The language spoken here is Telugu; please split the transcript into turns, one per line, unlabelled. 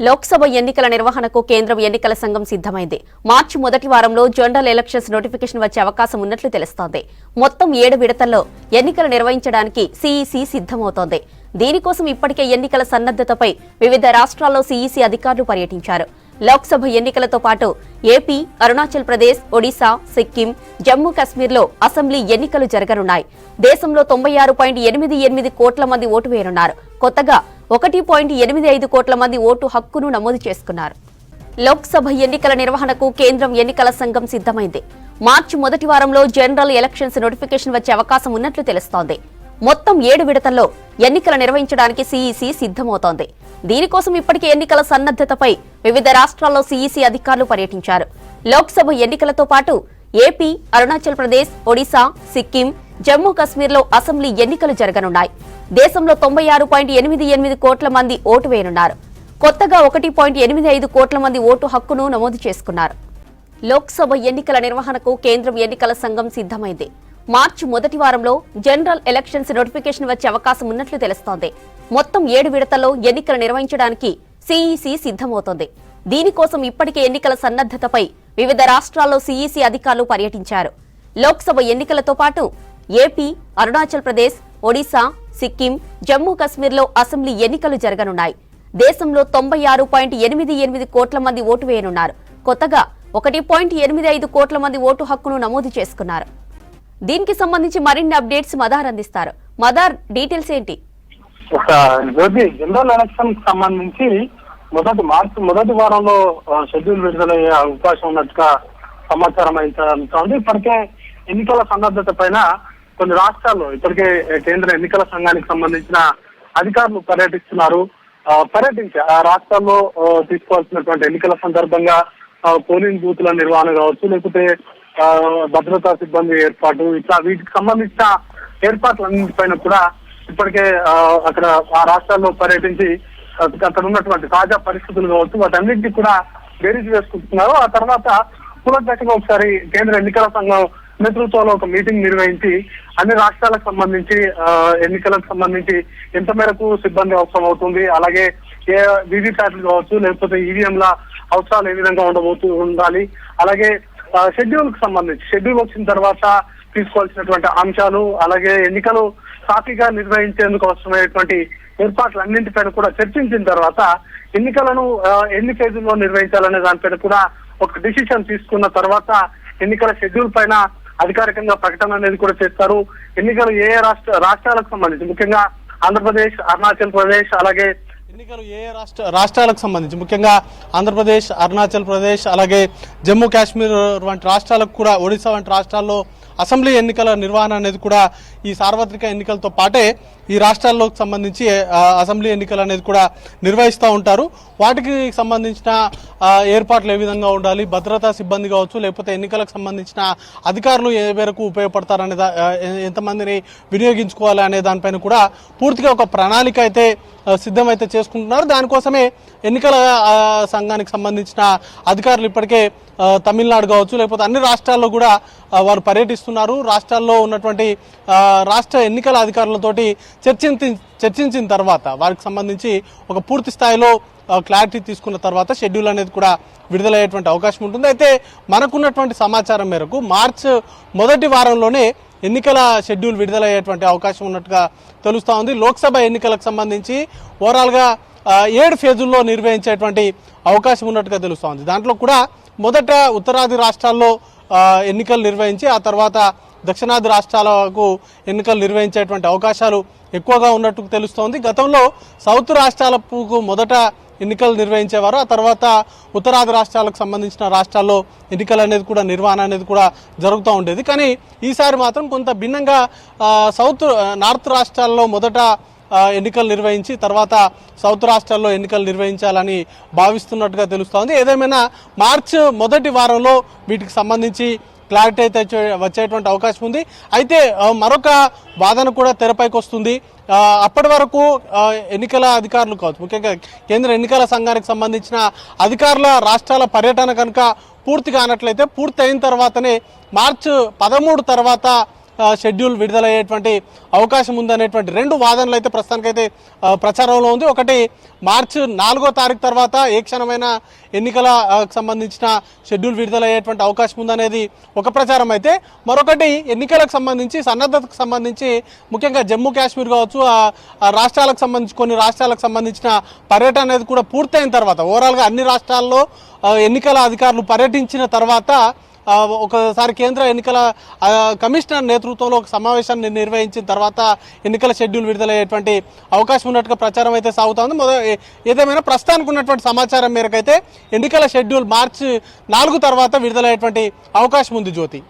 లోక్సభ ఎన్నికల నిర్వహణకు కేంద్రం ఎన్నికల సంఘం సిద్దమైంది. మార్చి మొదటి వారంలో జనరల్ ఎలక్షన్స్ నోటిఫికేషన్ వచ్చే అవకాశం ఉన్నట్లు తెలుస్తోంది. మొత్తం 7 విడతల్లో ఎన్నికలు నిర్వహించడానికి సీఈసీ సిద్దమవుతోంది. దీనికోసం ఇప్పటికే ఎన్నికల సన్నద్దతపై వివిధ రాష్ట్రాల్లో సీఈసీ అధికారులు పర్యటించారు. లోక్సభ ఎన్నికలతో పాటు ఏపీ, అరుణాచల్ ప్రదేశ్, ఒడిశా, సిక్కిం, జమ్మూ కశ్మీర్లో అసెంబ్లీ ఎన్నికలు జరగనున్నాయి. దేశంలో 96.88 కోట్ల మంది ఓటు వేయనున్నారు. కొత్తగా 1.85 కోట్ల మంది ఓటు హక్కును నమోదు చేసుకున్నారు. లోక్సభ ఎన్నికల నిర్వహణకు కేంద్రం ఎన్నికల సంఘం సిద్దమైంది. మార్చి మొదటి వారంలో జనరల్ ఎలక్షన్స్ నోటిఫికేషన్ వచ్చే అవకాశం ఉన్నట్లు తెలుస్తోంది. మొత్తం 7 విడతల్లో ఎన్నికలు నిర్వహించడానికి సీఈసీ సిద్దమవుతోంది. దీనికోసం ఇప్పటికే ఎన్నికల సన్నద్దతపై వివిధ రాష్ట్రాల్లో సీఈసీ అధికారులు పర్యటించారు. లోక్సభ ఎన్నికలతో పాటు ఏపీ, అరుణాచల్ ప్రదేశ్, ఒడిశా, సిక్కిం, జమ్మూ కశ్మీర్లో అసెంబ్లీ ఎన్నికలు జరగనున్నాయి. దేశంలో 96.88 కోట్ల మంది ఓటు వేయనున్నారు. కొత్తగా 1.85 కోట్ల మంది ఓటు హక్కును నమోదు చేసుకున్నారు. లోక్సభ ఎన్నికల నిర్వహణకు కేంద్రం ఎన్నికల సంఘం సిద్దమైంది. మార్చి మొదటి వారంలో జనరల్ ఎలక్షన్స్ నోటిఫికేషన్ వచ్చే అవకాశం ఉన్నట్లు తెలుస్తోంది. మొత్తం 7 విడతల్లో ఎన్నికలు నిర్వహించడానికి సీఈసీ సిద్దమవుతోంది. దీనికోసం ఇప్పటికే ఎన్నికల సన్నద్దతపై వివిధ రాష్ట్రాల్లో సీఈసీ అధికారులు పర్యటించారు. లోక్సభ ఎన్నికలతో పాటు ఏపీ, అరుణాచల్ ప్రదేశ్, ఒడిశా, సిక్కిం, జమ్మూ కశ్మీర్లో అసెంబ్లీ ఎన్నికలు జరగనున్నాయి. దేశంలో 96.88 కోట్ల మంది ఓటు వేయనున్నారు. కొత్తగా 1.85 కోట్ల మంది ఓటు హక్కును నమోదు చేసుకున్నారు. దీనికి సంబంధించి మరిన్ని అప్డేట్స్ మదార్ అందిస్తారు. మదార్, డీటెయిల్స్ ఏంటి?
జనరల్ ఎలక్షన్ సంబంధించి మార్చి మొదటి వారంలో షెడ్యూల్ విడుదలయ్యే అవకాశం ఉన్నట్టుగా సమాచారం అయితే ఇప్పటికే ఎన్నికల సన్నద్ధత పైన కొన్ని రాష్ట్రాల్లో ఇప్పటికే కేంద్ర ఎన్నికల సంఘానికి సంబంధించిన అధికారులు పర్యటిస్తున్నారు. పర్యటించి ఆ రాష్ట్రాల్లో తీసుకోవాల్సినటువంటి ఎన్నికల సందర్భంగా పోలింగ్ బూత్ల నిర్వహణ కావచ్చు, లేకపోతే భద్రతా సిబ్బంది ఏర్పాటు, ఇట్లా వీటికి సంబంధించిన ఏర్పాట్లన్నింటిపైన కూడా ఇప్పటికే అక్కడ ఆ రాష్ట్రాల్లో పర్యటించి అక్కడ ఉన్నటువంటి తాజా పరిస్థితులు కావచ్చు వాటన్నింటినీ కూడా బేరీజు వేసుకుంటున్నారు. ఆ తర్వాత కూలంకషంగా ఒకసారి కేంద్ర ఎన్నికల సంఘం నేతృత్వంలో ఒక మీటింగ్ నిర్వహించి అన్ని రాష్ట్రాలకు సంబంధించి ఎన్నికలకు సంబంధించి ఎంత మేరకు సిబ్బంది అవసరం అవుతుంది, అలాగే ఏ వీవీప్యాట్లు కావచ్చు లేకపోతే ఈవీఎంల అవసరాలు ఏ విధంగా ఉండాలి, అలాగే షెడ్యూల్ కు సంబంధించి షెడ్యూల్ వచ్చిన తర్వాత తీసుకోవాల్సినటువంటి అంశాలు, అలాగే ఎన్నికలు సాఫీగా నిర్వహించేందుకు అవసరమైనటువంటి ఏర్పాట్లన్నింటిపైన కూడా చర్చించిన తర్వాత ఎన్నికలను ఎన్ని ఫేజుల్లో నిర్వహించాలనే దానిపైన కూడా ఒక డిసిషన్ తీసుకున్న తర్వాత ఎన్నికల షెడ్యూల్ పైన అధికారికంగా ప్రకటన అనేది కూడా చేస్తారు. ఎన్నికలు ఏ రాష్ట్రాలకు సంబంధించి ముఖ్యంగా ఆంధ్రప్రదేశ్, అరుణాచల్ ప్రదేశ్, అలాగే
ఎన్నికలు ఏ రాష్ట్రాలకు సంబంధించి ముఖ్యంగా ఆంధ్రప్రదేశ్, అరుణాచల్ ప్రదేశ్, అలాగే జమ్మూ కాశ్మీర్ వంటి రాష్ట్రాలకు కూడా, ఒడిశా వంటి రాష్ట్రాల్లో అసెంబ్లీ ఎన్నికల నిర్వహణ అనేది కూడా ఈ సార్వత్రిక ఎన్నికలతో పాటే ఈ రాష్ట్రాల్లోకి సంబంధించి అసెంబ్లీ ఎన్నికలు అనేది కూడా నిర్వహిస్తూ ఉంటారు. వాటికి సంబంధించిన ఏర్పాట్లు ఏ విధంగా ఉండాలి, భద్రతా సిబ్బంది కావచ్చు లేకపోతే ఎన్నికలకు సంబంధించిన అధికారులు ఏ మేరకు ఉపయోగపడతారనే ఎంతమందిని వినియోగించుకోవాలి అనే దానిపైన కూడా పూర్తిగా ఒక ప్రణాళిక అయితే సిద్ధమైతే చేసుకుంటున్నారు. దానికోసమే ఎన్నికల సంఘానికి సంబంధించిన అధికారులు ఇప్పటికే తమిళనాడు కావచ్చు లేకపోతే అన్ని రాష్ట్రాల్లో కూడా వారు పర్యటిస్తున్నారు. రాష్ట్రాల్లో ఉన్నటువంటి రాష్ట్ర ఎన్నికల అధికారులతోటి చర్చించిన తర్వాత వారికి సంబంధించి ఒక పూర్తి స్థాయిలో క్లారిటీ తీసుకున్న తర్వాత షెడ్యూల్ అనేది కూడా విడుదలయ్యేటువంటి అవకాశం ఉంటుంది. అయితే మనకున్నటువంటి సమాచారం మేరకు మార్చి మొదటి వారంలోనే ఎన్నికల షెడ్యూల్ విడుదలయ్యేటువంటి అవకాశం ఉన్నట్టుగా తెలుస్తూ ఉంది. లోక్సభ ఎన్నికలకు సంబంధించి ఓవరాల్గా 7 ఫేజుల్లో నిర్వహించేటువంటి అవకాశం ఉన్నట్టుగా తెలుస్తూ ఉంది. దాంట్లో కూడా మొదట ఉత్తరాది రాష్ట్రాల్లో ఎన్నికలు నిర్వహించి ఆ తర్వాత దక్షిణాది రాష్ట్రాలకు ఎన్నికలు నిర్వహించేటువంటి అవకాశాలు ఎక్కువగా ఉన్నట్టు తెలుస్తోంది. గతంలో సౌత్ రాష్ట్రాలకు మొదట ఎన్నికలు నిర్వహించేవారు, ఆ తర్వాత ఉత్తరాది రాష్ట్రాలకు సంబంధించిన రాష్ట్రాల్లో ఎన్నికలు అనేది కూడా నిర్వహణ అనేది కూడా జరుగుతూ ఉండేది. కానీ ఈసారి మాత్రం కొంత భిన్నంగా నార్త్ రాష్ట్రాల్లో మొదట ఎన్నికలు నిర్వహించి తర్వాత సౌత్ రాష్ట్రాల్లో ఎన్నికలు నిర్వహించాలని భావిస్తున్నట్టుగా తెలుస్తోంది. ఏదేమైనా మార్చి మొదటి వారంలో వీటికి సంబంధించి క్లారిటీ అయితే వచ్చేటువంటి అవకాశం ఉంది. అయితే మరొక వాదన కూడా తెరపైకి వస్తుంది. అప్పటి వరకు ఎన్నికల అధికారులు కావచ్చు, ముఖ్యంగా కేంద్ర ఎన్నికల సంఘానికి సంబంధించిన అధికారుల రాష్ట్రాల పర్యటన కనుక పూర్తి కానట్లయితే పూర్తి అయిన తర్వాతనే మార్చి 13 తర్వాత షెడ్యూల్ విడుదలయ్యేటువంటి అవకాశం ఉందనేటువంటి రెండు వాదనలు అయితే ప్రస్తుతానికైతే ప్రచారంలో ఉంది. ఒకటి మార్చి 4వ తారీఖు తర్వాత ఏ క్షణమైన ఎన్నికల సంబంధించిన షెడ్యూల్ విడుదలయ్యేటువంటి అవకాశం ఉందనేది ఒక ప్రచారం అయితే, మరొకటి ఎన్నికలకు సంబంధించి సన్నద్ధతకు సంబంధించి ముఖ్యంగా జమ్మూ కాశ్మీర్ కావచ్చు, ఆ రాష్ట్రాలకు సంబంధించి కొన్ని రాష్ట్రాలకు సంబంధించిన పర్యటన అనేది కూడా పూర్తయిన తర్వాత ఓవరాల్గా అన్ని రాష్ట్రాల్లో ఎన్నికల అధికారులు పర్యటించిన తర్వాత ఒకసారి కేంద్ర ఎన్నికల కమిషనర్ నేతృత్వంలో ఒక సమావేశాన్ని నిర్వహించిన తర్వాత ఎన్నికల షెడ్యూల్ విడుదలయ్యేటువంటి అవకాశం ఉన్నట్టుగా ప్రచారం అయితే సాగుతోంది. ఏదేమైనా ప్రస్తుతానికి ఉన్నటువంటి సమాచారం మేరకైతే ఎన్నికల షెడ్యూల్ మార్చి 4 తర్వాత విడుదలయ్యేటువంటి అవకాశం ఉంది జ్యోతి.